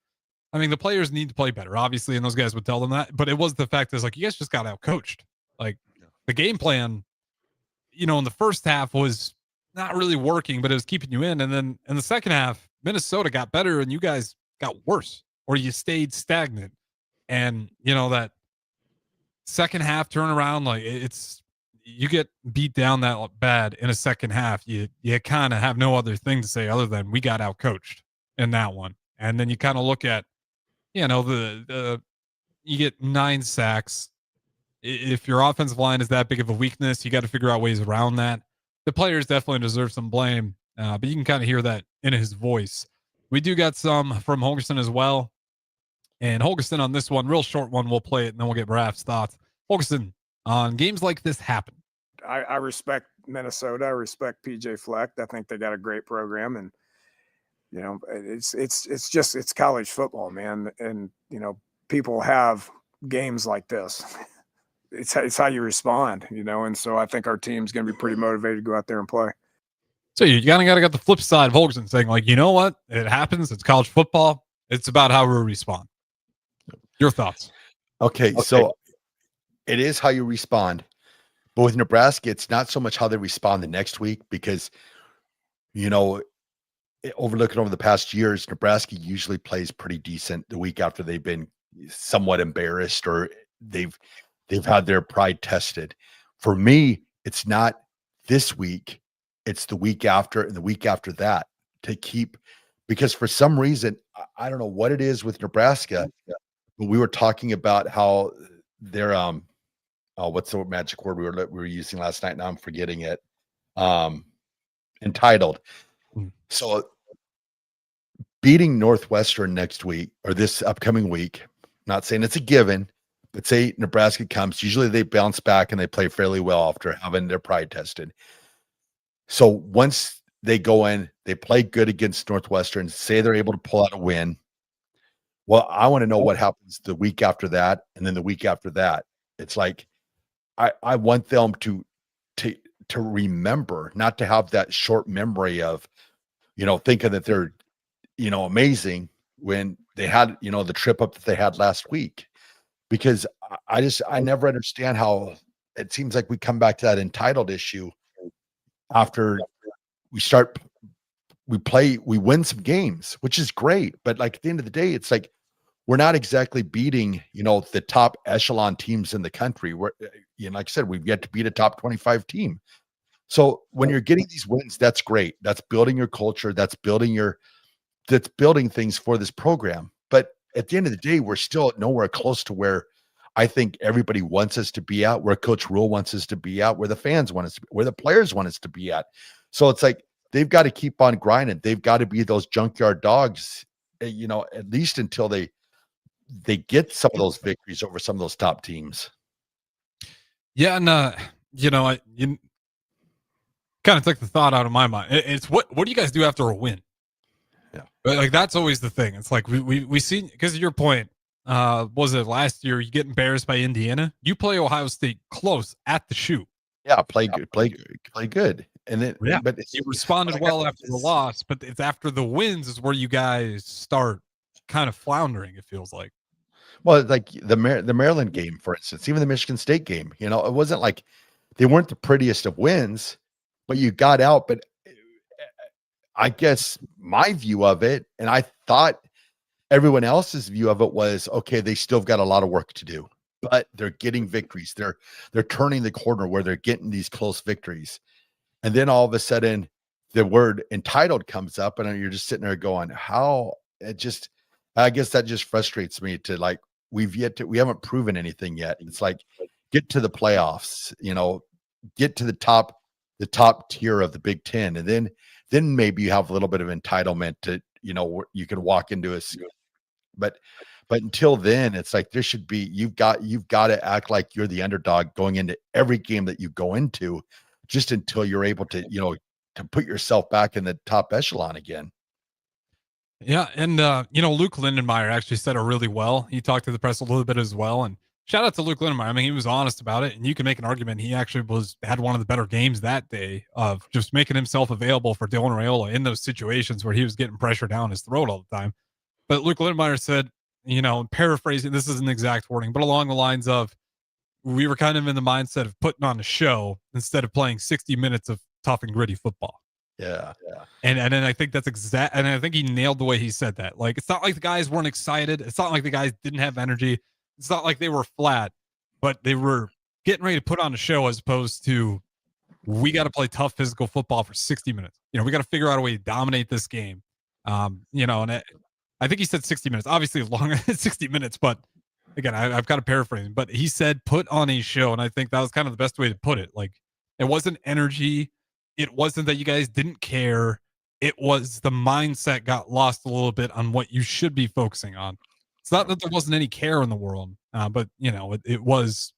I mean, the players need to play better, obviously, and those guys would tell them that. But it was the fact is like you guys just got out coached. Like the game plan, in the first half was not really working, but it was keeping you in. And then in the second half, Minnesota got better and you guys got worse, or you stayed stagnant. And that second half turnaround, like it's you get beat down that bad in a second half, you kind of have no other thing to say other than we got out coached in that one. And then you kind of look at, the you get 9 sacks. If your offensive line is that big of a weakness, you got to figure out ways around that. The players definitely deserve some blame, but you can kind of hear that in his voice. We do got some from Holgerson as well. And Holgerson on this one, real short one, we'll play it and then we'll get Raff's thoughts. Holgerson, on games like this happen. I respect Minnesota. I respect PJ Fleck. I think they got a great program, and it's college football, man. And people have games like this. It's how you respond, and so I think our team's going to be pretty motivated to go out there and play. So you kind of got to get the flip side of Holgerson saying, like, you know what? It happens. It's college football. It's about how we respond. Your thoughts? Okay, so it is how you respond. But with Nebraska, it's not so much how they respond the next week because, overlooking over the past years, Nebraska usually plays pretty decent the week after they've been somewhat embarrassed or they've had their pride tested. For me, it's not this week. It's the week after and the week after that to keep, because for some reason, I don't know what it is with Nebraska, but we were talking about how they're, what's the magic word we were using last night? Now I'm forgetting it. Entitled. So beating Northwestern next week or this upcoming week, not saying it's a given, but say Nebraska comes, usually they bounce back and they play fairly well after having their pride tested. So once they go in, they play good against Northwestern, say they're able to pull out a win. Well, I want to know what happens the week after that. And then the week after that, it's like, I want them to remember, not to have that short memory of, thinking that they're, amazing when they had, the trip up that they had last week. Because I never understand how it seems like we come back to that entitled issue after we win some games, which is great. But like at the end of the day, it's like, we're not exactly beating, the top echelon teams in the country. We're, like I said, we've yet to beat a top 25 team. So when you're getting these wins, that's great. That's building your culture. That's building things for this program. But at the end of the day, we're still nowhere close to where I think everybody wants us to be at, where Coach Rule wants us to be at, where the fans want us to be, where the players want us to be at. So it's like, they've got to keep on grinding. They've got to be those junkyard dogs, at least until they get some of those victories over some of those top teams. Yeah. And, you kind of took the thought out of my mind. It's what do you guys do after a win? Yeah. But like, that's always the thing. It's like, we see, because of your point, was it last year you get embarrassed by Indiana? You play Ohio State close at the shoe. Yeah. Play good. And then, yeah, but you responded well after the loss, but it's after the wins is where you guys start kind of floundering. It feels like. Well, like the Maryland game, for instance, even the Michigan State game, it wasn't like they weren't the prettiest of wins, but you got out. But I guess my view of it, and I thought everyone else's view of it was, okay, they still got a lot of work to do, but they're getting victories. They're turning the corner where they're getting these close victories. And then all of a sudden the word entitled comes up and you're just sitting there going, I guess that just frustrates me to like, we haven't proven anything yet. It's like, get to the playoffs, get to the top tier of the Big Ten. And then maybe you have a little bit of entitlement to, you can walk into a, but until then it's like, there should be, you've got to act like you're the underdog going into every game that you go into, just until you're able to, to put yourself back in the top echelon again. Yeah. And, Luke Lindenmeyer actually said it really well. He talked to the press a little bit as well. And shout out to Luke Lindenmeyer. I mean, he was honest about it. And you can make an argument. He actually had one of the better games that day of just making himself available for Dylan Raiola in those situations where he was getting pressure down his throat all the time. But Luke Lindenmeyer said, paraphrasing, this isn't exact wording, but along the lines of, we were kind of in the mindset of putting on a show instead of playing 60 minutes of tough and gritty football. Yeah. And then I think that's exact. And I think he nailed the way he said that. Like, it's not like the guys weren't excited. It's not like the guys didn't have energy. It's not like they were flat, but they were getting ready to put on a show, as opposed to, we got to play tough physical football for 60 minutes. We got to figure out a way to dominate this game. And I think he said 60 minutes, obviously longer than 60 minutes, but again, I've got to paraphrase him, but he said put on a show. And I think that was kind of the best way to put it. Like, it wasn't energy. It wasn't that you guys didn't care. It was the mindset got lost a little bit on what you should be focusing on. It's not that there wasn't any care in the world, but it was,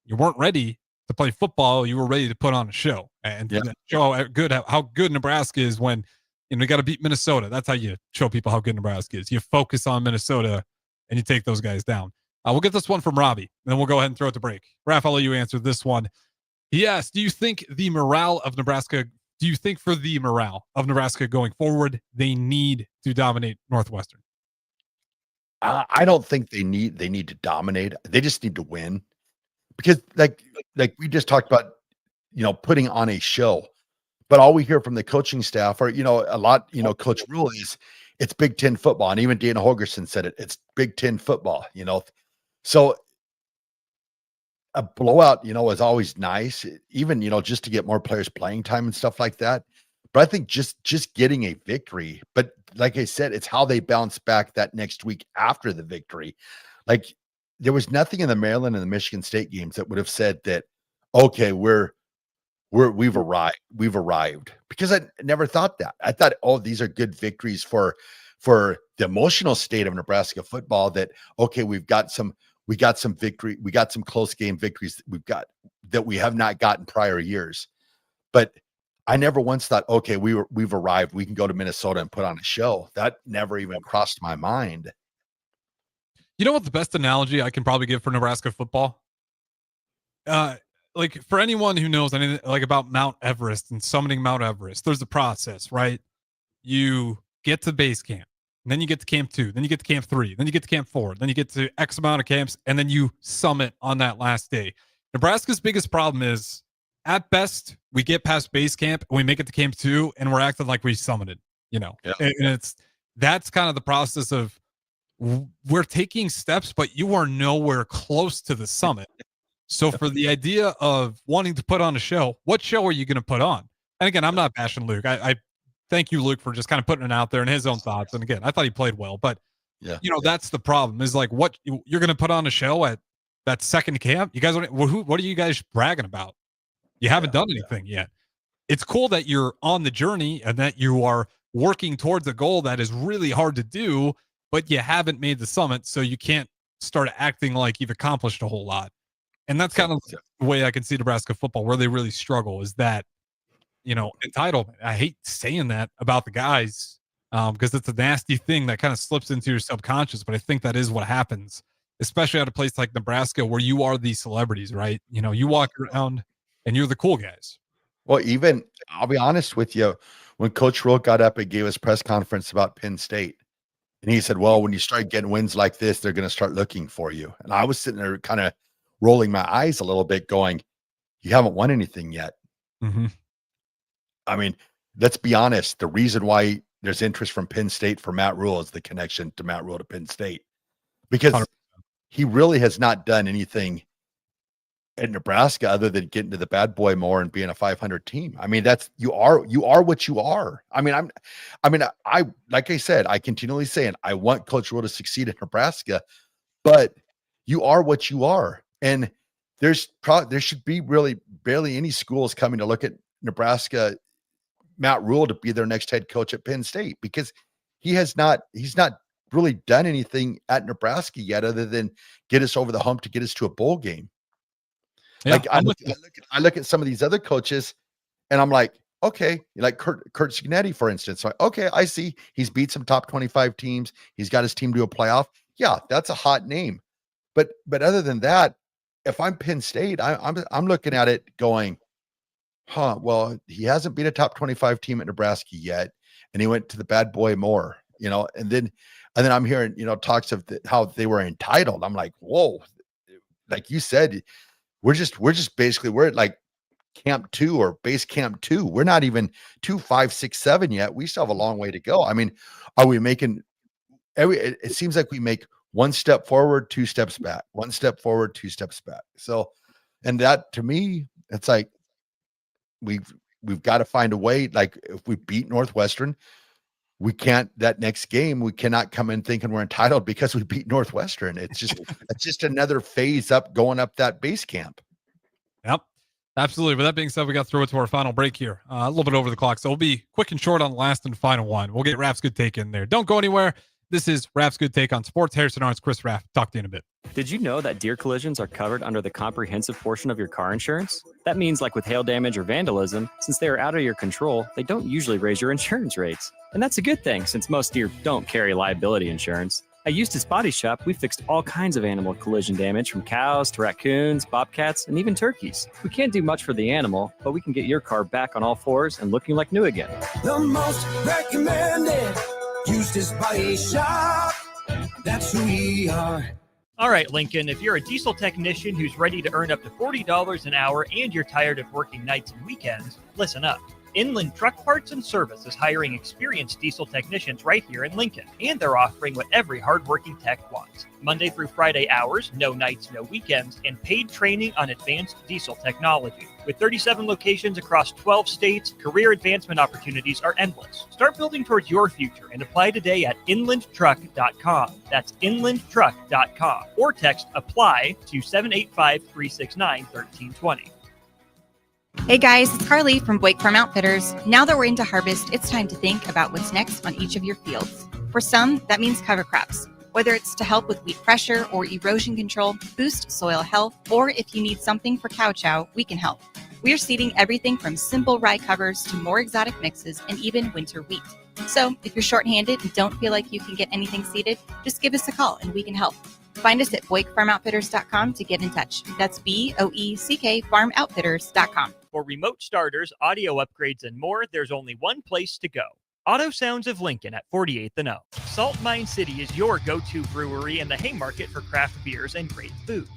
you weren't ready to play football. You were ready to put on a show and show how good Nebraska is when, you got to beat Minnesota. That's how you show people how good Nebraska is. You focus on Minnesota and you take those guys down. We'll get this one from Robbie, and then we'll go ahead and throw it to break. Raff, I'll let you answer this one. He asked, do you think for the morale of Nebraska going forward, they need to dominate Northwestern? I don't think they need to dominate. They just need to win, because like we just talked about, putting on a show. But all we hear from the coaching staff are, a lot, Coach Rule is, it's Big Ten football. And even Dana Holgerson said it. It's Big Ten football, So a blowout, is always nice, even, just to get more players playing time and stuff like that. But I think just getting a victory. But like I said, it's how they bounce back that next week after the victory. Like, there was nothing in the Maryland and the Michigan State games that would have said that, okay, we've arrived, because I never thought that. I thought, oh, these are good victories for the emotional state of Nebraska football, that, okay, we got some victory. We got some close game victories that we have not gotten prior years. But I never once thought, okay, we've arrived. We can go to Minnesota and put on a show. That never even crossed my mind. You know what the best analogy I can probably give for Nebraska football? Like, for anyone who knows anything like about Mount Everest and summiting Mount Everest, there's a process, right? You get to base camp, and then you get to camp 2, then you get to camp 3, then you get to camp 4, then you get to X amount of camps, and then you summit on that last day. Nebraska's biggest problem is, at best, we get past base camp and we make it to camp 2, and we're acting like we summited, and that's kind of the process of, we're taking steps, but you are nowhere close to the summit. So for the idea of wanting to put on a show, what show are you going to put on? And again, I'm not bashing Luke. I thank you, Luke, for just kind of putting it out there and his own thoughts. And again, I thought he played well, but that's the problem, is like, what you're going to put on a show at that second camp. You guys, what are you guys bragging about? You haven't done anything yet. It's cool that you're on the journey and that you are working towards a goal that is really hard to do, but you haven't made the summit. So you can't start acting like you've accomplished a whole lot. And that's kind of the way I can see Nebraska football, where they really struggle, is that, entitlement. I hate saying that about the guys, because it's a nasty thing that kind of slips into your subconscious. But I think that is what happens, especially at a place like Nebraska, where you are the celebrities, right? You walk around and you're the cool guys. Well, even, I'll be honest with you, when Coach Rule got up and gave his press conference about Penn State, and he said, well, when you start getting wins like this, they're going to start looking for you. And I was sitting there kind of rolling my eyes a little bit, going, you haven't won anything yet. Mm-hmm. I mean, let's be honest. The reason why there's interest from Penn State for Matt Rule is the connection to Matt Rule to Penn State, because 100%. He really has not done anything at Nebraska other than getting to the bad boy more and being a 500 team. I mean, that's, you are what you are. I mean, I like I said, I continually saying, I want Coach Rule to succeed at Nebraska, but you are what you are. And there should be really barely any schools coming to look at Nebraska, Matt Rule, to be their next head coach at Penn State, because he's not really done anything at Nebraska yet other than get us over the hump to get us to a bowl game. Yeah, like I look at some of these other coaches and I'm like, okay, like Kurt Signetti, for instance. Like, okay, I see he's beat some top 25 teams. He's got his team to a playoff. Yeah, that's a hot name. But other than that, if I'm Penn State, I'm looking at it going, well, he hasn't beat a top 25 team at Nebraska yet, and he went to the bad boy more, and then And then I'm hearing, talks of how they were entitled. I'm like, whoa, like you said, we're at like camp 2 or base camp 2. We're not even 2, 5, 6, 7 yet. We still have a long way to go. I mean, are we making it seems like we make one step forward, 2 steps back, 1 step forward, 2 steps back. So, and that to me, it's like we've got to find a way. Like if we beat Northwestern, we can't, that next game, we cannot come in thinking we're entitled because we beat Northwestern. It's just another phase up, going up that base camp. Yep. Absolutely. With that being said, we got to throw it to our final break here. A little bit over the clock. So we'll be quick and short on the last and final one. We'll get Raff's Good Take in there. Don't go anywhere. This is Raff's Good Take on Sports. Harrison Arns, Chris Raff. Talk to you in a bit. Did you know that deer collisions are covered under the comprehensive portion of your car insurance? That means, like with hail damage or vandalism, since they are out of your control, they don't usually raise your insurance rates. And that's a good thing, since most deer don't carry liability insurance. At Eustace Body Shop, we fixed all kinds of animal collision damage, from cows to raccoons, bobcats, and even turkeys. We can't do much for the animal, but we can get your car back on all fours and looking like new again. The most recommended Eustace Body Shop. That's who we are. All right, Lincoln, if you're a diesel technician who's ready to earn up to $40 an hour and you're tired of working nights and weekends, listen up. Inland Truck Parts and Service is hiring experienced diesel technicians right here in Lincoln, and they're offering what every hardworking tech wants. Monday through Friday hours, no nights, no weekends, and paid training on advanced diesel technology. With 37 locations across 12 states, career advancement opportunities are endless. Start building towards your future and apply today at inlandtruck.com. That's inlandtruck.com. Or text APPLY to 785-369-1320. Hey guys, it's Carly from Blake Farm Outfitters. Now that we're into harvest, it's time to think about what's next on each of your fields. For some, that means cover crops. Whether it's to help with weed pressure or erosion control, boost soil health, or if you need something for cow chow, we can help. We are seeding everything from simple rye covers to more exotic mixes and even winter wheat. So if you're short-handed and don't feel like you can get anything seeded, just give us a call and we can help. Find us at BoykeFarmOutfitters.com to get in touch. That's BOECK FarmOutfitters.com. For remote starters, audio upgrades, and more, there's only one place to go. Auto Sounds of Lincoln at 48th and O. Salt Mine City is your go-to brewery in the Haymarket for craft beers and great food.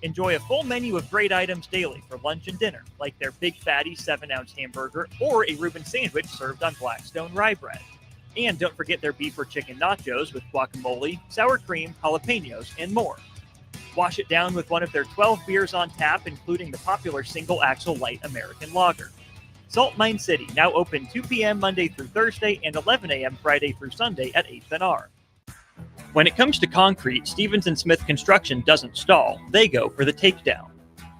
Enjoy a full menu of great items daily for lunch and dinner, like their Big Fatty 7-ounce hamburger or a Reuben sandwich served on Blackstone rye bread. And don't forget their beef or chicken nachos with guacamole, sour cream, jalapenos, and more. Wash it down with one of their 12 beers on tap, including the popular Single Axle Light American Lager. Salt Mine City, now open 2 p.m. Monday through Thursday and 11 a.m. Friday through Sunday at 8th and R. When it comes to concrete, Stevens & Smith Construction doesn't stall. They go for the takedown.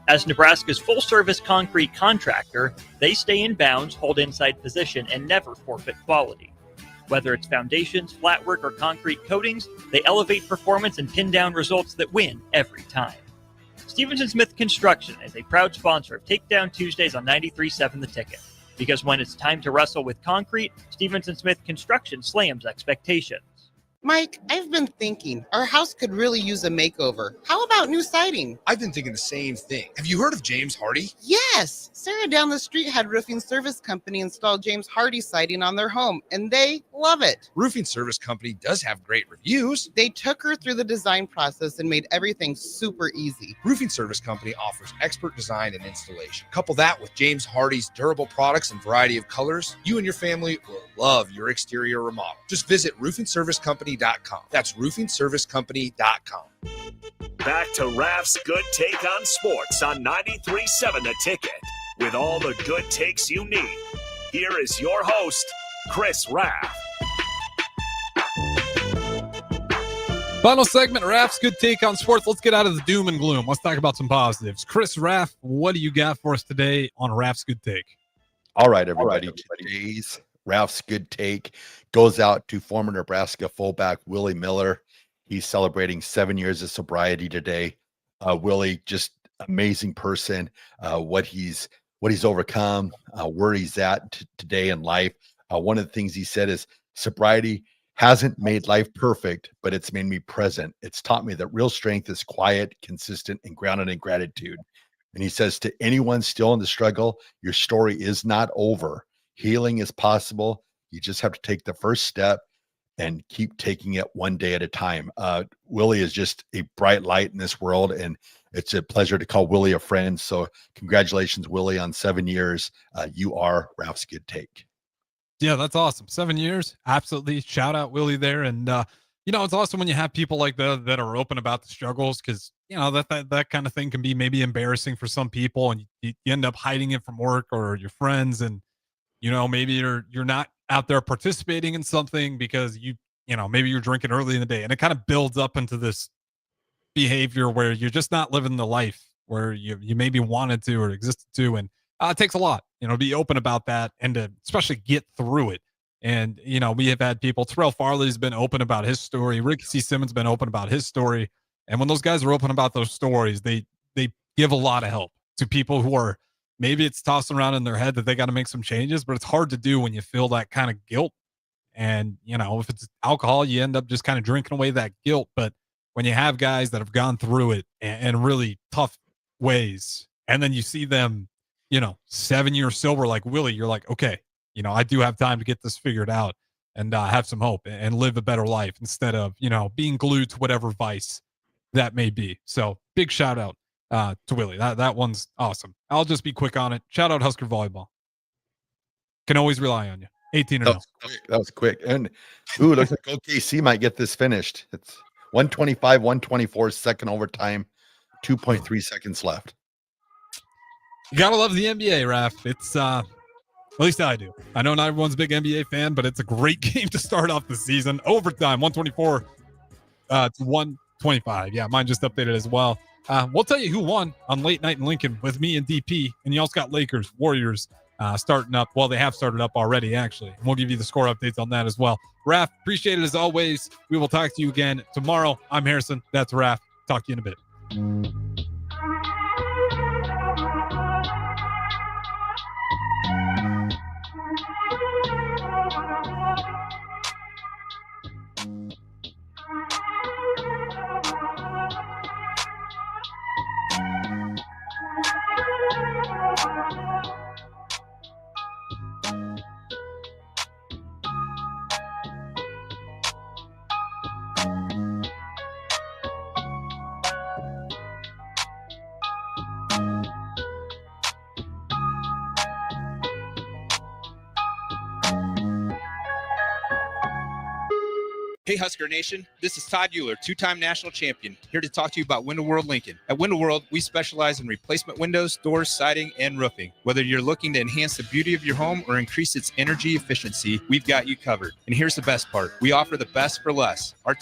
As Nebraska's full-service concrete contractor, they stay in bounds, hold inside position, and never forfeit quality. Whether it's foundations, flatwork, or concrete coatings, they elevate performance and pin down results that win every time. Stevens & Smith Construction is a proud sponsor of Takedown Tuesdays on 93.7 The Ticket. Because when it's time to wrestle with concrete, Stevens & Smith Construction slams expectations. Mike, I've been thinking our house could really use a makeover. How about new siding? I've been thinking the same thing. Have you heard of James Hardy? Yes! Sarah down the street had Roofing Service Company install James Hardy siding on their home, and they love it. Roofing Service Company does have great reviews. They took her through the design process and made everything super easy. Roofing Service Company offers expert design and installation. Couple that with James Hardy's durable products and variety of colors, you and your family will love your exterior remodel. Just visit roofingservicecompany.com. That's roofingservicecompany.com. Back to Raff's Good Take on Sports on 93.7 The Ticket. With all the good takes you need, here is your host, Chris Raff. Final segment, Raff's Good Take on Sports. Let's get out of the doom and gloom. Let's talk about some positives. Chris Raff, what do you got for us today on Raff's Good Take? All right, everybody. Today's Raff's Good Take goes out to former Nebraska fullback Willie Miller. He's celebrating 7 years of sobriety today. Willie, just amazing person. What he's overcome, where he's at today in life. One of the things he said is sobriety hasn't made life perfect, but it's made me present. It's taught me that real strength is quiet, consistent, and grounded in gratitude. And he says to anyone still in the struggle, your story is not over. Healing is possible. You just have to take the first step. and keep taking it one day at a time. Willie is just a bright light in this world, and it's a pleasure to call Willie a friend. So congratulations, Willie, on 7 years. You are Raff's Good Take. Yeah, that's awesome. 7 years. Absolutely. Shout out Willie there. And, it's awesome when you have people like that are open about the struggles, because, that kind of thing can be maybe embarrassing for some people, and you end up hiding it from work or your friends. And, maybe you're not out there participating in something because maybe you're drinking early in the day, and it kind of builds up into this behavior where you're just not living the life where you maybe wanted to or existed to. And it takes a lot, to be open about that and to especially get through it. And, we have had people, Terrell Farley's been open about his story. Ricky C. Simmons been open about his story. And when those guys are open about those stories, they give a lot of help to people who are, maybe it's tossing around in their head that they got to make some changes, but it's hard to do when you feel that kind of guilt. And, if it's alcohol, you end up just kind of drinking away that guilt. But when you have guys that have gone through it in really tough ways, and then you see them, 7 years sober like Willie, you're like, okay, I do have time to get this figured out and have some hope and live a better life instead of, being glued to whatever vice that may be. So big shout out to Willie. That one's awesome. I'll just be quick on it. Shout out Husker Volleyball. Can always rely on you. 18-0. That was quick. And looks like OKC might get this finished. It's 125-124, second overtime, 2.3 seconds left. You gotta love the NBA, Raff. It's at least I do. I know not everyone's a big NBA fan, but it's a great game to start off the season. Overtime, 124 to 125. Yeah, mine just updated as well. We'll tell you who won on Late Night in Lincoln with me and DP. And you also got Lakers, Warriors starting up. Well, they have started up already, actually. And we'll give you the score updates on that as well. Raff, appreciate it as always. We will talk to you again tomorrow. I'm Harrison. That's Raff. Talk to you in a bit. Hey Husker Nation, this is Todd Euler, two-time national champion, here to talk to you about Window World Lincoln. At Window World, we specialize in replacement windows, doors, siding, and roofing. Whether you're looking to enhance the beauty of your home or increase its energy efficiency, we've got you covered. And here's the best part. We offer the best for less. Our